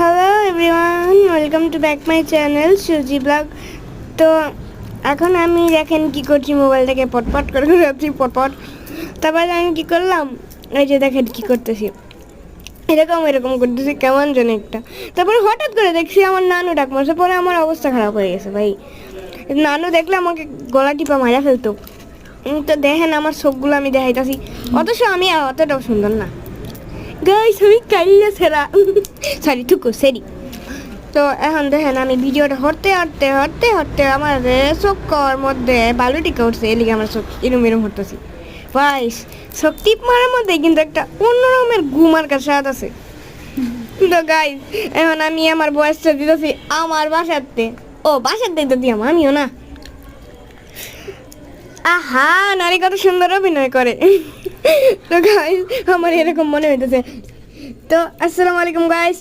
Hello everyone, welcome to back my channel সুজি blog. তো এখন আমি দেখেন কি করছি, মোবাইলটাকে পটপট করে রাখছি পটপট। তারপরে আমি কি করলাম, এই যে দেখেন কি করতেছি, এরকম করতেছি কেমন যেন একটা। তারপরে হঠাৎ করে দেখছি আমার নানু ডাক মারছে, পরে আমার অবস্থা খারাপ হয়ে গেছে ভাই। নানু দেখলে আমাকে গলা টিপা মারা ফেলতো। তো দেখেন আমার চোখগুলো আমি দেখাইতাছি, অথচ আমি অতটাও সুন্দর না গাইস, আমি কাইয়া সেরা সরি থুকু সেরি। তো এখন দেখেন আমি ভিডিওটা হরতে আমার চোখের মধ্যে বালুটিকে উঠছে, এলিগে আমার চোখ এরম হরতেছি ভাই। চোখ টিপ মারার মধ্যে কিন্তু একটা অন্যরকমের ঘুমার কাছে আছে। তো গাইস এখন আমি আমার বয়সটা দিতেছি আমার বাসাতে, ও বাসার দেখতে দিয়াম আমিও না। আহা, নারী কত সুন্দর অভিনয় করে। তো গাইস আমার এরকম মনে হইতেছে। তো আসসালামু আলাইকুম গাইস।